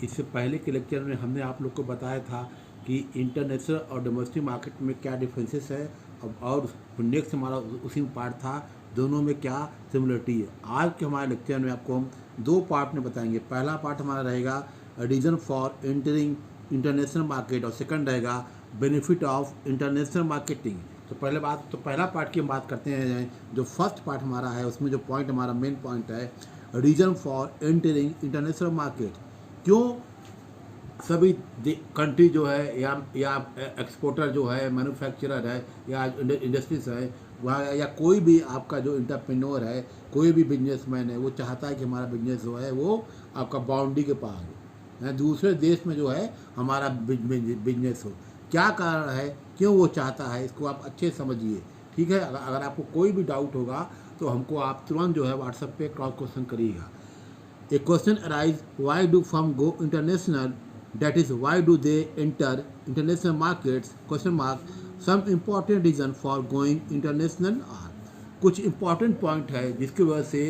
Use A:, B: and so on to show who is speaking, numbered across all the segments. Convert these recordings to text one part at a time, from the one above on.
A: इससे पहले के लेक्चर में हमने आप लोग को बताया था कि इंटरनेशनल और डोमेस्टिक मार्केट में क्या डिफरेंसेस है, और नेक्स्ट हमारा उसी में पार्ट था दोनों में क्या सिमिलरिटी है। आज के हमारे लेक्चर में आपको हम दो पार्ट में बताएंगे। पहला पार्ट हमारा रहेगा reason for entering international market, और सेकंड रहेगा बेनिफिट ऑफ इंटरनेशनल मार्केटिंग। तो पहला पार्ट की हम बात करते हैं। जो फर्स्ट पार्ट हमारा है उसमें जो पॉइंट हमारा मेन पॉइंट है reason for entering international market. क्यों सभी कंट्री जो है या एक्सपोर्टर जो है, मैन्युफैक्चरर है या इंडस्ट्रीज है, वह या कोई भी आपका जो इंटरप्रेन्योर है, कोई भी बिजनेसमैन है, वो चाहता है कि हमारा बिजनेस जो है वो आपका बाउंड्री के पार हो, दूसरे देश में जो है हमारा बिजनेस हो। क्या कारण है, क्यों वो चाहता है, इसको आप अच्छे समझिए। ठीक है, अगर आपको कोई भी डाउट होगा तो हमको आप तुरंत जो है व्हाट्सएप पे क्रॉस क्वेश्चन करिएगा। A question arises, why do firms go international? That is, why do they enter international markets? Question mark. Some important reason for going international are. कुछ important point है जिसकी वजह से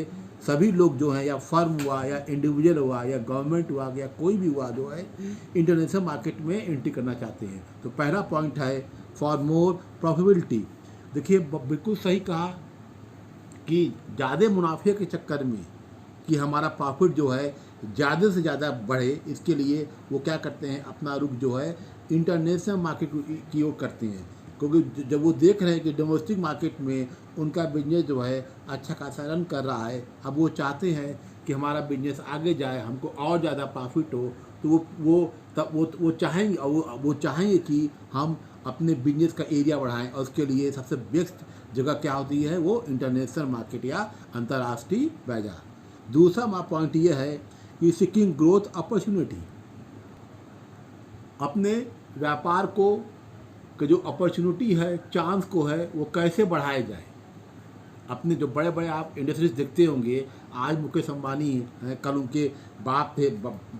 A: सभी लोग जो है, या फर्म हुआ या इंडिविजुअल हुआ या गवर्नमेंट हुआ या कोई भी हुआ, जो है इंटरनेशनल मार्केट में एंट्री करना चाहते हैं। तो पहला पॉइंट है फॉर मोर प्रॉफिटेबिलिटी। देखिए बिल्कुल सही कहा कि ज़्यादा मुनाफे के चक्कर में कि हमारा प्रॉफिट जो है ज़्यादा से ज़्यादा बढ़े, इसके लिए वो क्या करते हैं, अपना रुख जो है इंटरनेशनल मार्केट की ओर करते हैं। क्योंकि जब वो देख रहे हैं कि डोमेस्टिक मार्केट में उनका बिजनेस जो है अच्छा खासा रन कर रहा है, अब वो चाहते हैं कि हमारा बिजनेस आगे जाए, हमको और ज़्यादा प्रॉफिट हो, तो वो चाहेंगे, और वो चाहेंगे कि हम अपने बिजनेस का एरिया बढ़ाएं, और उसके लिए सबसे बेस्ट जगह क्या होती है, वो इंटरनेशनल मार्केट या अंतर्राष्ट्रीय बाजार। दूसरा पॉइंट ये है कि सीकिंग ग्रोथ अपॉर्चुनिटी, अपने व्यापार को कि जो अपॉर्चुनिटी है, चांस को है, वो कैसे बढ़ाया जाए। अपने जो बड़े बड़े आप इंडस्ट्रीज देखते होंगे, आज मुकेश अंबानी हैं, कल उनके बाप थे,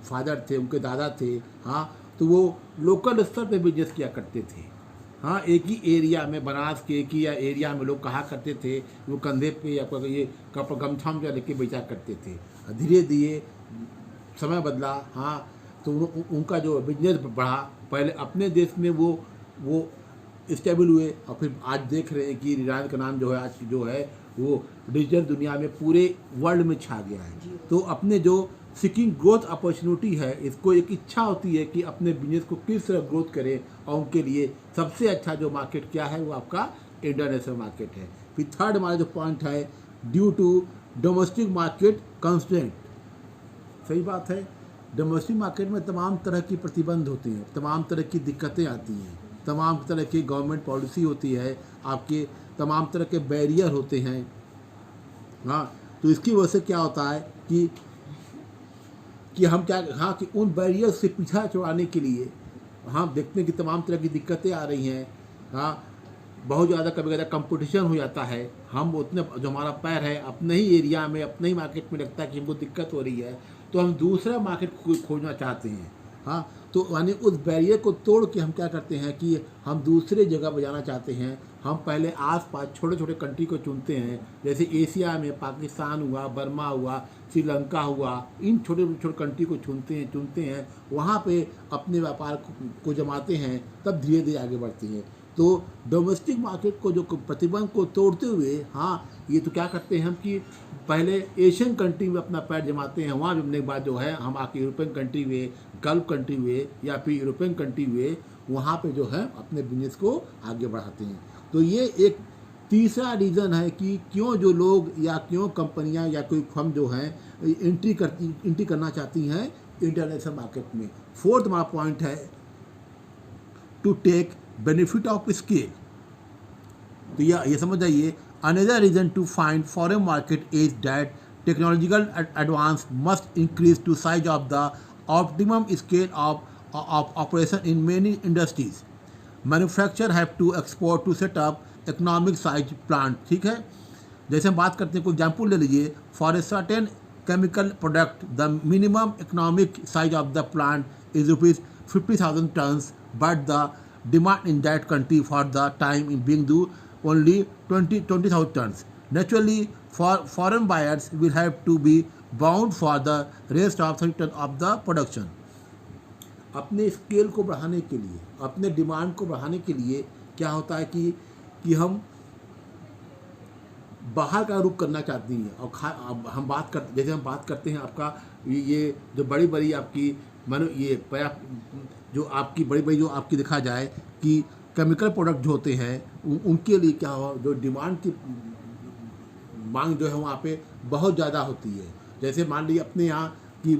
A: फादर थे, उनके दादा थे, हाँ, तो वो लोकल स्तर पे बिजनेस किया करते थे। हाँ, एक ही एरिया में, बनारस के एक ही एरिया में लोग कहा करते थे, वो कंधे पे या ये गमछा में लेके बेचा करते थे। धीरे धीरे समय बदला, हाँ, तो उनका जो बिजनेस बढ़ा। पहले अपने देश में वो स्टेबल हुए, और फिर आज देख रहे हैं कि रिलायंस का नाम जो है आज जो है वो डिजिटल दुनिया में पूरे वर्ल्ड में छा गया है। तो अपने जो सीकिंग ग्रोथ अपॉर्चुनिटी है, इसको एक इच्छा होती है कि अपने बिजनेस को किस तरह ग्रोथ करें, और उनके लिए सबसे अच्छा जो मार्केट क्या है, वो आपका इंटरनेशनल मार्केट है। फिर थर्ड हमारा जो पॉइंट है, due to domestic market constraint. सही बात है, डोमेस्टिक मार्केट में तमाम तरह की प्रतिबंध होती हैं, तमाम तरह की दिक्कतें आती हैं, तमाम तरह की गवर्नमेंट पॉलिसी होती है, आपके तमाम तरह के बैरियर होते हैं। हाँ, तो इसकी वजह से क्या होता है कि हम क्या, हाँ, कि उन बैरियर से पीछा छुड़ाने के लिए हाँ देखते हैं कि तमाम तरह की दिक्कतें आ रही हैं। हाँ, बहुत ज़्यादा कभी कभी कंपटीशन हो जाता है, हम उतने जो हमारा पैर है अपने ही एरिया में, अपने ही मार्केट में लगता है कि हमको दिक्कत हो रही है, तो हम दूसरा मार्केट खोजना चाहते हैं। हाँ, तो यानी उस बैरियर को तोड़ के हम क्या करते हैं कि हम दूसरे जगह पर जाना चाहते हैं। हम पहले आसपास छोटे छोटे कंट्री को चुनते हैं, जैसे एशिया में पाकिस्तान हुआ, बर्मा हुआ, श्रीलंका हुआ, इन छोटे छोटे कंट्री को चुनते हैं, वहाँ पे अपने व्यापार को जमाते हैं, तब धीरे धीरे आगे बढ़ते हैं। तो डोमेस्टिक मार्केट को जो प्रतिबंध को तोड़ते हुए, हाँ, ये तो क्या करते हैं हम कि पहले एशियन कंट्री में अपना पैर जमाते हैं, वहाँ जमने के बाद जो है हम आके यूरोपियन कंट्री हुए, गल्फ कंट्री हुए, या फिर यूरोपियन कंट्री हुए, वहाँ पे जो है अपने बिजनेस को आगे बढ़ाते हैं। तो ये एक तीसरा रीज़न है कि क्यों जो लोग या क्यों कंपनियां या कोई फर्म जो हैं एंट्री करना चाहती हैं इंटरनेशनल मार्केट में। फोर्थ हमारा पॉइंट है to take benefit of scale. तो ये समझ जाइए, another reason to find foreign market is that technological advance must increase to size of the optimum scale of operation in many industries. Manufacture have to export to set up economic size plant. ठीक है, जैसे हम बात करते हैं, कोई example ले लीजिए, for a certain chemical product the minimum economic size of the plant is ₹50,000 tons, but the demand in that country for the time in being do only 20,000 tons. Naturally, foreign buyers will have to be bound for the rest of 30 tons of the production. अपने scale को बढ़ाने के लिए, अपने demand को बढ़ाने के लिए क्या होता है कि हम बाहर का रुख करना चाहती हैं। और अब हम बात कर, जैसे हम बात करते हैं आपका ये जो बड़ी बड़ी आपकी मानो ये जो आपकी बड़ी बड़ी जो आपकी देखा जाए कि केमिकल प्रोडक्ट जो होते हैं उनके लिए क्या हो, जो डिमांड की मांग जो है वहाँ पे बहुत ज़्यादा होती है। जैसे मान लीजिए अपने यहाँ की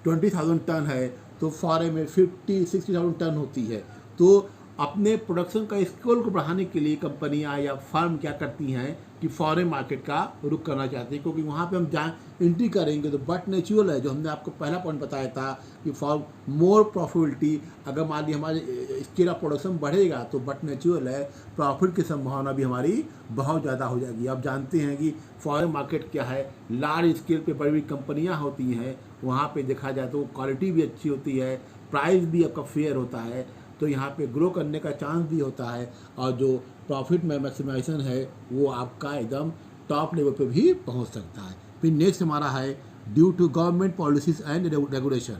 A: 20,000 टन है तो फॉरेन में 50-60,000 टन होती है। तो अपने प्रोडक्शन का स्केल को बढ़ाने के लिए कंपनियां या फर्म क्या करती हैं कि फॉरेन मार्केट का रुख करना चाहती हैं, क्योंकि वहाँ पे हम जहाँ एंट्री करेंगे तो बट नेचुरल है, जो हमने आपको पहला पॉइंट बताया था कि फॉर मोर प्रॉफिटेबिलिटी, अगर मान लीजिए हमारे स्केल ऑफ प्रोडक्शन बढ़ेगा तो बट नेचुरल है प्रॉफिट की संभावना भी हमारी बहुत ज़्यादा हो जाएगी। आप जानते हैं कि फॉरेन मार्केट क्या है, लार्ज स्केल पे बड़ी बड़ी कंपनियाँ होती हैं, वहाँ पे देखा जाए तो क्वालिटी भी अच्छी होती है, प्राइस भी आपका फेयर होता है, तो यहाँ पे ग्रो करने का चांस भी होता है और जो प्रॉफिट में मैक्सिमाइजेशन है वो आपका एकदम टॉप लेवल पे भी पहुँच सकता है। फिर नेक्स्ट हमारा है due to government policies and regulation.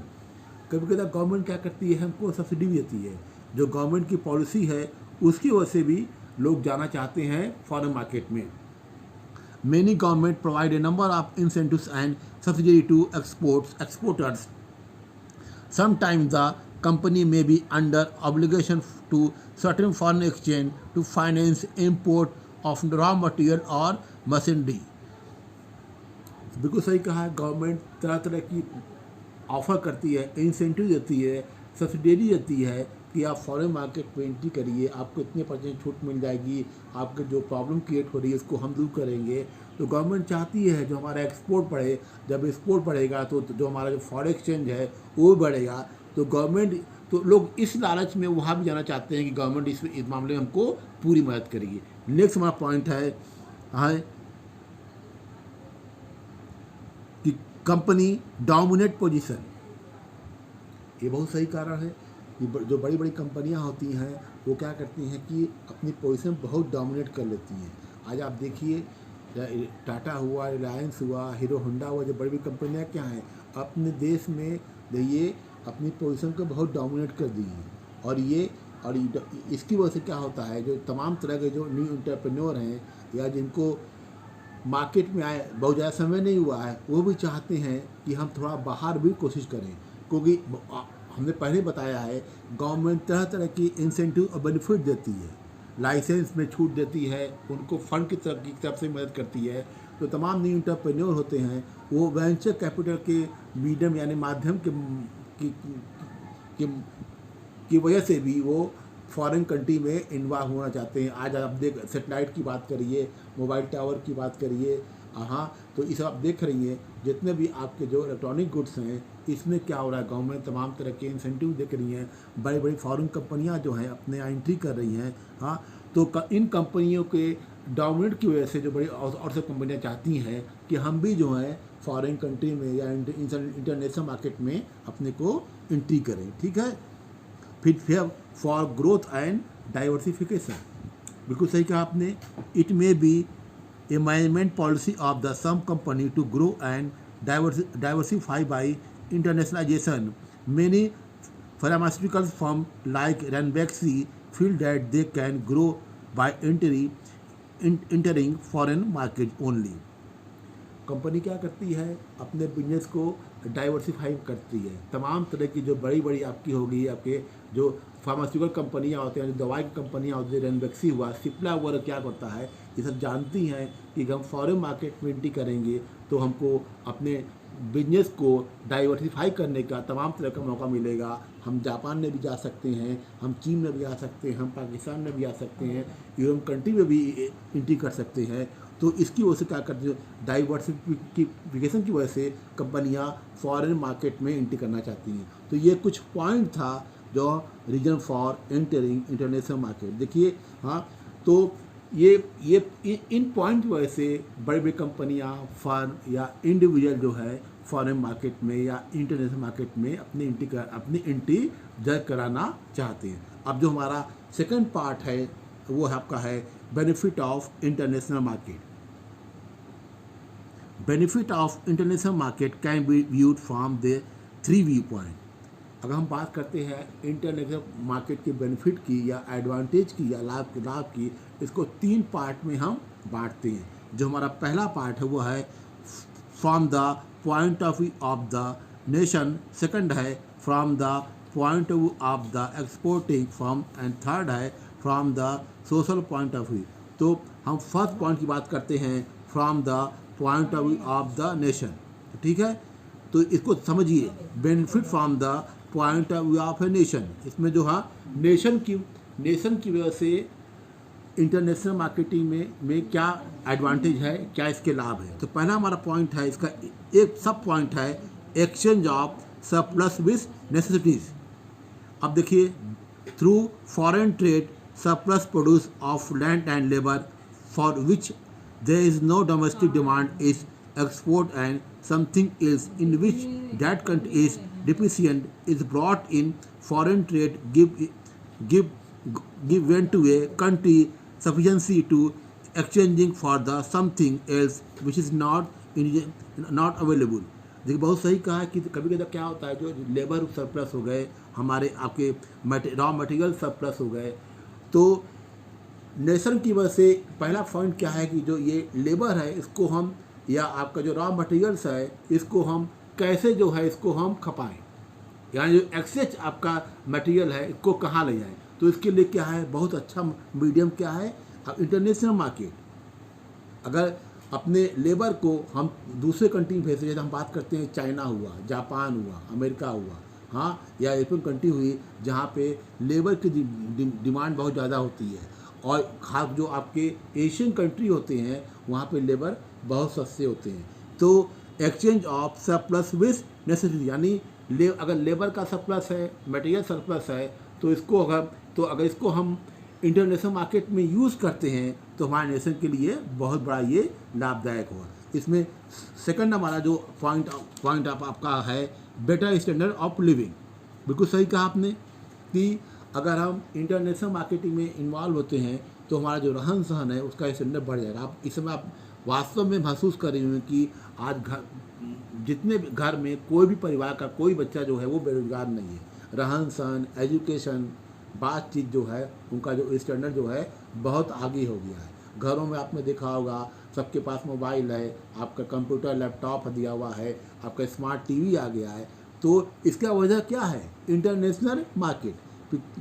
A: कभी कभी गवर्नमेंट क्या करती है, हमको सब्सिडी भी देती है, जो गवर्नमेंट की पॉलिसी है उसकी वजह से भी लोग जाना चाहते हैं फॉरेन मार्केट में। Many government provide a number of incentives and subsidy to exporters. Sometimes the company may be under obligation to certain foreign exchange to finance import of raw material or machinery. बिल्कुल सही कहा है। Government तरह तरह की offer करती है, incentive देती है, सब्सिडी देती है कि आप फॉरेन मार्केट में एंट्री करिए, आपको इतने % छूट मिल जाएगी, आपके जो प्रॉब्लम क्रिएट हो रही है उसको हम दूर करेंगे। तो गवर्नमेंट चाहती है जो हमारा एक्सपोर्ट बढ़े, जब एक्सपोर्ट बढ़ेगा तो जो हमारा जो फॉरेन एक्सचेंज है वो बढ़ेगा। तो गवर्नमेंट, तो लोग इस लालच में वहाँ भी जाना चाहते हैं कि गवर्नमेंट इस मामले में हमको पूरी मदद करेगी। नेक्स्ट हमारा पॉइंट है कि कंपनी डोमिनेट पोजीशन। ये बहुत सही कारण है कि जो बड़ी बड़ी कंपनियां होती हैं वो क्या करती हैं कि अपनी पोजीशन बहुत डोमिनेट कर लेती हैं। आज आप देखिए टाटा हुआ, रिलायंस हुआ, हीरो होंडा हुआ, जो बड़ी बड़ी कंपनियां क्या हैं अपने देश में ये अपनी पोजीशन को बहुत डोमिनेट कर दी हैं। और इसकी वजह से क्या होता है, जो तमाम तरह के जो न्यू एंटरप्रेन्योर हैं या जिनको मार्केट में आए बहुत ज़्यादा समय नहीं हुआ है, वो भी चाहते हैं कि हम थोड़ा बाहर भी कोशिश करें, क्योंकि हमने पहले बताया है गवर्नमेंट तरह तरह की इंसेंटिव और बेनिफिट देती है, लाइसेंस में छूट देती है, उनको फंड की तरफ से मदद करती है। तो तमाम न्यू एंटरप्रेन्योर होते हैं वो वेंचर कैपिटल के मीडियम यानी माध्यम की वजह से भी वो फॉरेन कंट्री में इन्वॉल्व होना चाहते हैं। आज आप देख सेटेलाइट की बात करिए, मोबाइल टावर की बात करिए, हाँ, तो इस आप देख रही हैं जितने भी आपके जो इलेक्ट्रॉनिक गुड्स हैं इसमें क्या हो रहा है, गवर्नमेंट तमाम तरह के इंसेंटिव देख रही हैं, बड़ी बड़ी फॉरेन कंपनियां जो हैं अपने यहाँ एंट्री कर रही हैं। हाँ, तो इन कंपनियों के डोमिनेट की वजह से जो बड़ी और सब कंपनियां चाहती हैं कि हम भी जो है फॉरेन कंट्री में या इंटरनेशनल मार्केट में अपने को एंट्री करें। ठीक है। फिर फॉर ग्रोथ एंड डाइवर्सिफिकेशन, बिल्कुल सही कहा आपने। It may be a management policy of the some company to grow and diversify by internationalization. Many pharmaceutical firms like Ranbaxy feel that they can grow by entering foreign market only. Company क्या करती है, अपने business को diversify करती है। तमाम तरह की जो बड़ी बड़ी आपकी होगी, आपके जो फार्मास्यूटिकल कंपनियां होती हैं, जो दवाई की कंपनियां होती हैं, रेनबैक्सी हुआ, सिप्ला हुआ, क्या करता है, ये सब जानती हैं कि हम फॉरेन मार्केट में एंट्री करेंगे तो हमको अपने बिजनेस को डाइवर्सिफाई करने का तमाम तरह का मौका मिलेगा। हम जापान में भी जा सकते हैं, हम चीन में भी जा सकते हैं, हम पाकिस्तान में भी जा सकते हैं, यूरोप कंट्री में भी एंट्री कर सकते हैं। तो इसकी वजह से क्या करती है, डाइवर्सिफिकेशन की वजह से कंपनियां फॉरेन मार्केट में एंट्री करना चाहती हैं। तो ये कुछ पॉइंट था जो reason for entering international market. देखिए, हाँ, तो ये इन पॉइंट की वजह से बड़ी बड़ी कंपनियां, फर्म या इंडिविजुअल जो है फॉरेन मार्केट में या इंटरनेशनल मार्केट में अपनी एंट्री दर्ज कराना चाहते हैं। अब जो हमारा सेकंड पार्ट है वो आपका है benefit of international market. Benefit of international market can be viewed from the 3 viewpoints. अगर हम बात करते हैं इंटरनेशनल मार्केट के बेनिफिट की या एडवांटेज की या लाभ की, इसको 3 पार्ट में हम बांटते हैं। जो हमारा पहला पार्ट है वो है from the point of view of the nation, second है from the point of view of the exporting firm, and third है from the social point of view. तो हम फर्स्ट पॉइंट की बात करते हैं from the point of view of the nation, ठीक है। तो इसको समझिए, benefit from the point of view of a nation. इसमें जो है नेशन की वजह से इंटरनेशनल मार्केटिंग में क्या एडवांटेज है, क्या इसके लाभ है। तो पहला हमारा पॉइंट है, इसका एक सब पॉइंट है exchange of surplus with necessities. अब देखिए, through foreign trade surplus produce of land and labour for which there is no domestic demand is export, and something else in which that country is deficient is brought in. Foreign trade give went to a country sufficiency to exchanging for the something else which is not available। देखिए, बहुत सही कहा है कि कभी कभी क्या होता है, जो लेबर सरप्लस हो गए, हमारे आपके रॉ मटेरियल सरप्लस हो गए, तो नेशन की वजह से पहला पॉइंट क्या है कि जो ये लेबर है इसको हम, या आपका जो रॉ मटेरियल्स है इसको हम कैसे जो है इसको हम खपाएं, यानी जो एक्सेस आपका मटेरियल है इसको कहाँ ले जाएं। तो इसके लिए क्या है, बहुत अच्छा मीडियम क्या है, अब इंटरनेशनल मार्केट। अगर अपने लेबर को हम दूसरे कंट्री में भेजते, जैसे हम बात करते हैं चाइना हुआ, जापान हुआ, अमेरिका हुआ, हाँ, या यूरोपियन कंट्री हुई जहाँ पे लेबर की डिमांड बहुत ज़्यादा होती है, और खास जो आपके एशियन कंट्री होते हैं वहाँ पे लेबर बहुत सस्ते होते हैं। तो exchange of surplus with necessity, यानी अगर लेबर का सरप्लस है, मटेरियल सरप्लस है, तो अगर इसको हम इंटरनेशनल मार्केट में यूज़ करते हैं तो हमारे नेशन के लिए बहुत बड़ा ये लाभदायक होगा। इसमें सेकंड हमारा जो पॉइंट आपका है बेटर स्टैंडर्ड ऑफ लिविंग। बिल्कुल सही कहा आपने कि अगर हम इंटरनेशनल मार्केटिंग में इन्वॉल्व होते हैं तो हमारा जो रहन सहन है उसका स्टैंडर्ड बढ़ जाएगा। आप इस समय आप वास्तव में महसूस कर रहे हैं कि आज जितने घर में कोई भी परिवार का कोई बच्चा जो है वो बेरोजगार नहीं है। रहन सहन, एजुकेशन, बातचीत जो है उनका जो स्टैंडर्ड जो है बहुत आगे हो गया है। घरों में आपने देखा होगा सबके पास मोबाइल है, आपका कंप्यूटर लैपटॉप दिया हुआ है, आपका स्मार्ट टीवी आ गया है। तो इसका वजह क्या है, इंटरनेशनल मार्केट।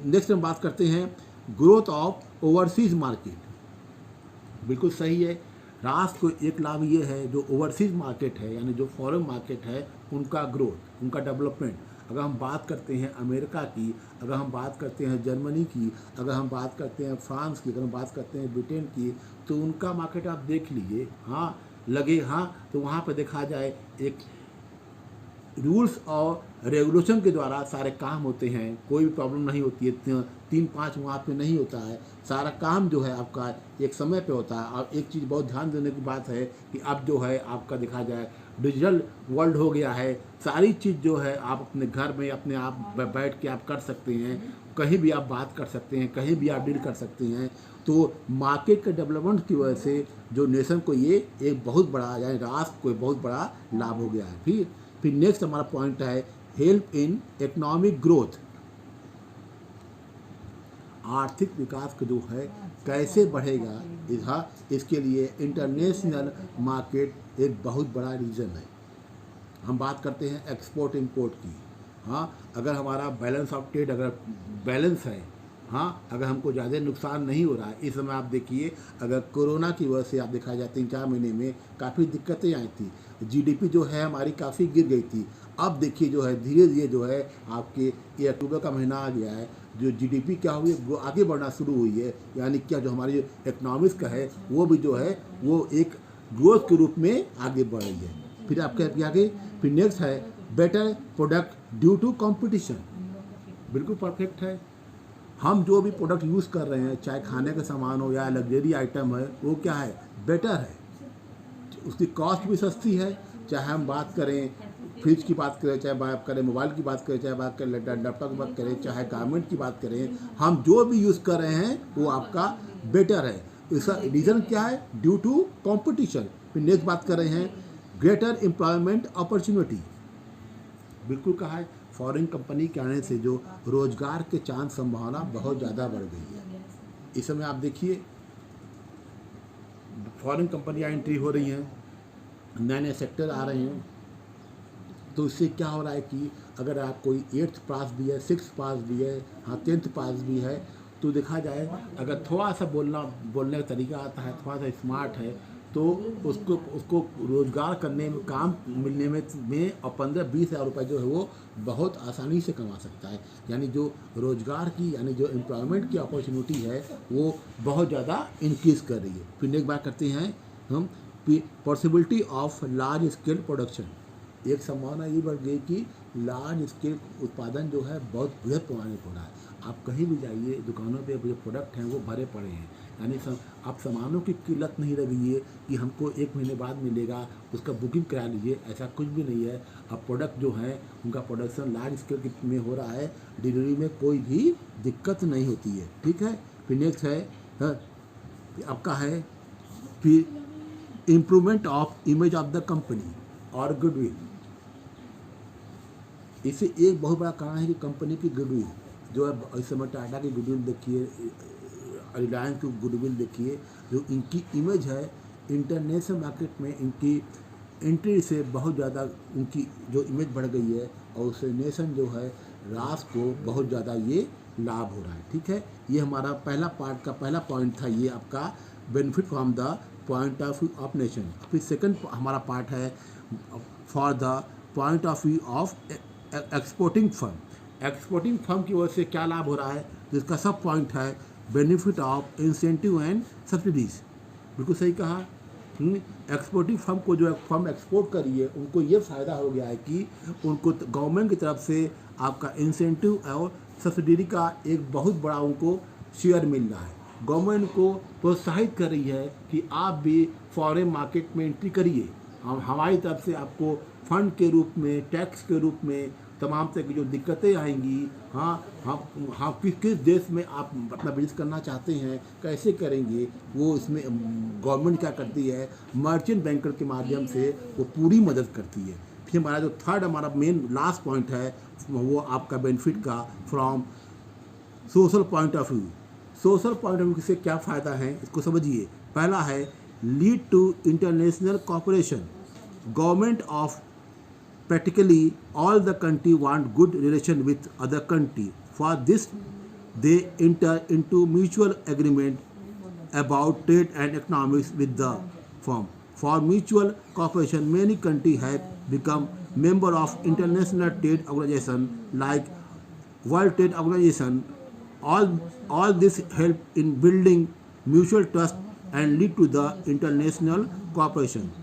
A: नेक्स्ट हम बात करते हैं ग्रोथ ऑफ ओवरसीज मार्केट। बिल्कुल सही है, राष्ट्र को एक लाभ ये है जो ओवरसीज मार्केट है, यानी जो फॉरेन मार्केट है उनका ग्रोथ, उनका डेवलपमेंट। अगर हम बात करते हैं अमेरिका की, अगर हम बात करते हैं जर्मनी की, अगर हम बात करते हैं फ्रांस की, अगर हम बात करते हैं ब्रिटेन की, तो उनका मार्केट आप देख लीजिए, हाँ लगे, हाँ तो वहाँ पर देखा जाए एक रूल्स और रेगुलेशन के द्वारा सारे काम होते हैं, कोई भी प्रॉब्लम नहीं होती है। 3-5 वहाँ पे नहीं होता है, सारा काम जो है आपका एक समय पे होता है। और एक चीज़ बहुत ध्यान देने की बात है कि अब जो है आपका देखा जाए डिजिटल वर्ल्ड हो गया है, सारी चीज़ जो है आप अपने घर में अपने आप बैठ के आप कर सकते हैं, कहीं भी आप बात कर सकते हैं, कहीं भी आप डील कर सकते हैं। तो मार्केट के डेवलपमेंट की वजह से जो नेशन को ये एक बहुत बड़ा, यानी राष्ट्र को बहुत बड़ा लाभ हो गया है। फिर नेक्स्ट हमारा पॉइंट है हेल्प इन इकोनॉमिक ग्रोथ। आर्थिक विकास का जो है कैसे बढ़ेगा, इसके लिए इंटरनेशनल मार्केट एक बहुत बड़ा रीज़न है। हम बात करते हैं एक्सपोर्ट इंपोर्ट की, हाँ अगर हमारा बैलेंस ऑफ ट्रेड अगर बैलेंस है, हाँ अगर हमको ज़्यादा नुकसान नहीं हो रहा है। इस समय आप देखिए, अगर कोरोना की वजह से आप देखा जाए 3-4 महीने में काफ़ी दिक्कतें आई थी, जीडीपी जो है हमारी काफ़ी गिर गई थी। अब देखिए जो है धीरे धीरे जो है आपके ये अक्टूबर का महीना आ गया है, जो जीडीपी क्या हुई है आगे बढ़ना शुरू हुई है, यानी क्या जो हमारी जो इकोनॉमिक्स का है वो भी जो है वो एक ग्रोथ के रूप में आगे बढ़ रही है। फिर आपके आगे फिर नेक्स्ट है better product due to competition. बिल्कुल परफेक्ट है, हम जो भी प्रोडक्ट यूज़ कर रहे हैं, चाहे खाने का सामान हो या लग्जरी आइटम है, वो क्या है बेटर है, उसकी कॉस्ट भी सस्ती है। चाहे हम बात करें फ्रिज की बात करें, चाहे बात करें मोबाइल की बात करें, चाहे बात करें लैपटॉप की बात करें, चाहे गारमेंट की बात करें, हम जो भी यूज़ कर रहे हैं वो आपका बेटर है। इसका रीज़न क्या है, ड्यू टू कंपटीशन। फिर नेक्स्ट बात कर रहे हैं ग्रेटर एम्प्लॉयमेंट अपॉर्चुनिटी। बिल्कुल कहा है, फॉरेन कंपनी के आने से जो रोजगार के चांस संभावना बहुत ज़्यादा बढ़ गई है। इस समय आप देखिए फॉरेन कंपनियां एंट्री हो रही हैं, नए नए सेक्टर आ रहे हैं, तो इससे क्या हो रहा है कि अगर आप कोई 8th पास भी है, 6th पास भी है, हाँ 10th पास भी है, तो देखा जाए अगर थोड़ा सा बोलने का तरीका आता है, थोड़ा सा स्मार्ट है, तो उसको रोज़गार करने में, काम मिलने में और 15-20 हज़ार रुपये जो है वो बहुत आसानी से कमा सकता है। यानी जो रोज़गार की, यानी जो एम्प्लॉयमेंट की अपॉर्चुनिटी है वो बहुत ज़्यादा इंक्रीज़ कर रही है। फिर एक बात करते हैं हम possibility of large scale production. एक संभावना ये बढ़ गई कि लार्ज स्केल उत्पादन जो है बहुत बृहद पैमाने पर हो रहा है। आप कहीं भी जाइए, दुकानों पे जो प्रोडक्ट हैं वो भरे पड़े हैं। यानी आप सामानों की किल्लत नहीं रही है कि हमको 1 महीने बाद मिलेगा, उसका बुकिंग करा लीजिए, ऐसा कुछ भी नहीं है। अब प्रोडक्ट जो है उनका प्रोडक्शन लार्ज स्केल में हो रहा है, डिलीवरी में कोई भी दिक्कत नहीं होती है। ठीक है। फिर नेक्स्ट है आपका है फिर improvement of image of the company और गुडविल। इससे एक बहुत बड़ा कारण है कि कंपनी की गुडविल जो है, इस समय टाटा की गुडविल देखिए, रिलायंस की गुडविल देखिए, जो इनकी इमेज है इंटरनेशनल मार्केट में इनकी एंट्री से बहुत ज़्यादा उनकी जो इमेज बढ़ गई है, और उससे नेशन जो है राष्ट्र को बहुत ज़्यादा ये लाभ हो रहा है। ठीक है। ये हमारा पहला पार्ट का पहला पॉइंट था, ये आपका benefit from the point of view of nation. फिर सेकंड हमारा पार्ट है for the point of view of exporting firm. Exporting firm की वजह से क्या लाभ हो रहा है, जिसका सब पॉइंट है benefit of incentive and subsidies. बिल्कुल सही कहा। एक्सपोर्टिंग फर्म को जो फर्म एक्सपोर्ट करी है उनको ये फ़ायदा हो गया है कि उनको गवर्नमेंट की तरफ से आपका इंसेंटिव और सब्सिडी का एक बहुत बड़ा उनको शेयर मिल रहा है। गवर्नमेंट को प्रोत्साहित कर रही है कि आप भी फॉरेन मार्केट में एंट्री करिए, हमारी तरफ से आपको फंड के रूप में, टैक्स के रूप में तमाम तरह की जो दिक्कतें आएंगी, हाँ किस देश में आप अपना बिजनेस करना चाहते हैं, कैसे करेंगे, वो इसमें गवर्नमेंट क्या करती है, मर्चेंट बैंकर के माध्यम से वो पूरी मदद करती है। फिर हमारा जो थर्ड हमारा मेन लास्ट पॉइंट है वो आपका बेनिफिट का from social point of view. Social point of view से क्या फ़ायदा है इसको समझिए। पहला है lead to international cooperation. Government of practically all the country want good relation with other country. For this, they enter into mutual agreement about trade and economics with the firm. For mutual cooperation, many countries have become member of international trade organization like World Trade Organization. All this help in building mutual trust and lead to the international cooperation.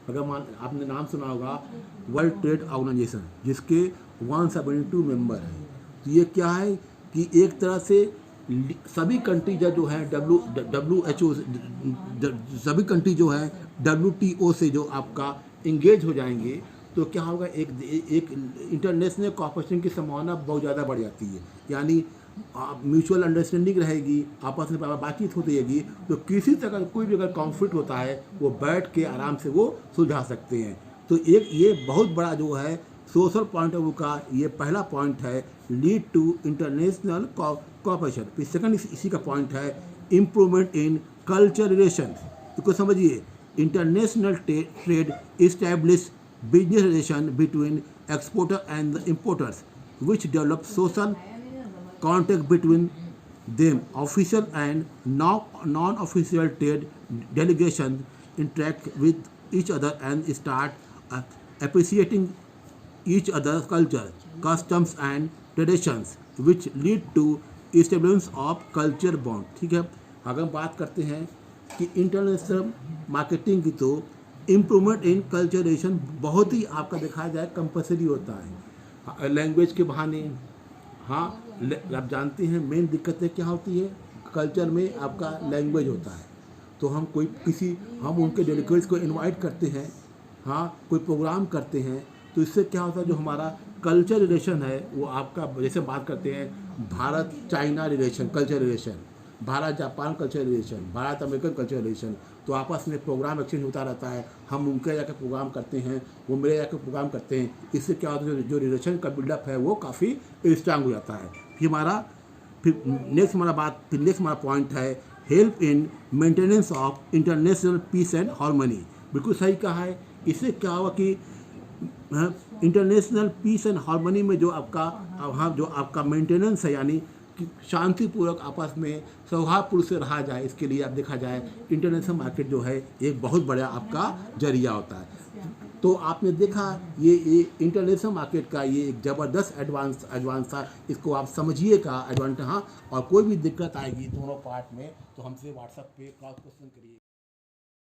A: अगर आपने नाम सुना होगा world trade organisation, जिसके 172 member हैं, तो ये क्या है कि एक तरह से सभी कंट्री जो है WHO सभी कंट्री जो है WTO से जो आपका इंगेज हो जाएंगे, तो क्या होगा, एक इंटरनेशनल कॉपरेशन की संभावना बहुत ज़्यादा बढ़ जाती है। यानी म्यूचुअल अंडरस्टैंडिंग रहेगी, आपस में बातचीत होती रहेगी, तो किसी तरह कोई भी अगर कॉन्फ्लिक्ट होता है वो बैठ के आराम से वो सुलझा सकते हैं। तो एक ये बहुत बड़ा जो है सोशल पॉइंट ऑफ व्यू का ये पहला पॉइंट है, लीड टू इंटरनेशनल कॉपरेशन। फिर सेकंड इसी का पॉइंट है इम्प्रूवमेंट इन कल्चर रिलेशन। इसको समझिए, international trade establish business relation between exporter and the importers which develop social contact between them. Official and non-official trade delegations interact with each other and start appreciating each other's culture, customs and traditions, which lead to establishment of culture bond. ठीक है। अगर हम बात करते हैं कि international marketing की, तो इम्प्रूवमेंट इन कल्चरेशन बहुत ही आपका दिखाया जाए कंपलसरी होता है लैंग्वेज के बहाने। हाँ, आप जानते हैं मेन दिक्कतें क्या होती है कल्चर में, आपका लैंग्वेज होता है। तो हम हम उनके डेलीगेट्स को इनवाइट करते हैं, हाँ कोई प्रोग्राम करते हैं, तो इससे क्या होता है जो हमारा कल्चर रिलेशन है वो आपका, जैसे बात करते हैं Bharat China relation, culture relation, Bharat Japan culture relation, Bharat American culture relation, तो आपस में प्रोग्राम एक्सचेंज होता रहता है। हम उनके जाकर प्रोग्राम करते हैं, वो मेरे जाकर प्रोग्राम करते हैं। इससे क्या होता है, जो रिलेशन का बिल्डअप है वो काफ़ी स्ट्रांग हो जाता है। फिर नेक्स्ट हमारा पॉइंट है help in maintenance of international peace and harmony. बिल्कुल सही कहा है। इससे क्या हुआ कि इंटरनेशनल पीस एंड हार्मनी में जो आपका मेंटेनेंस है, यानी कि शांतिपूर्वक आपस में सौहार्दपूर्ण से रहा जाए, इसके लिए आप देखा जाए इंटरनेशनल मार्केट जो है एक बहुत बड़ा आपका जरिया होता है। तो आपने देखा ये इंटरनेशनल मार्केट का ये एक ज़बरदस्त एडवांस था। इसको आप समझिएगा एडवांस। हाँ, और कोई भी दिक्कत आएगी दोनों पार्ट में तो हमसे व्हाट्सएप पे क्रॉस क्वेश्चन करिए।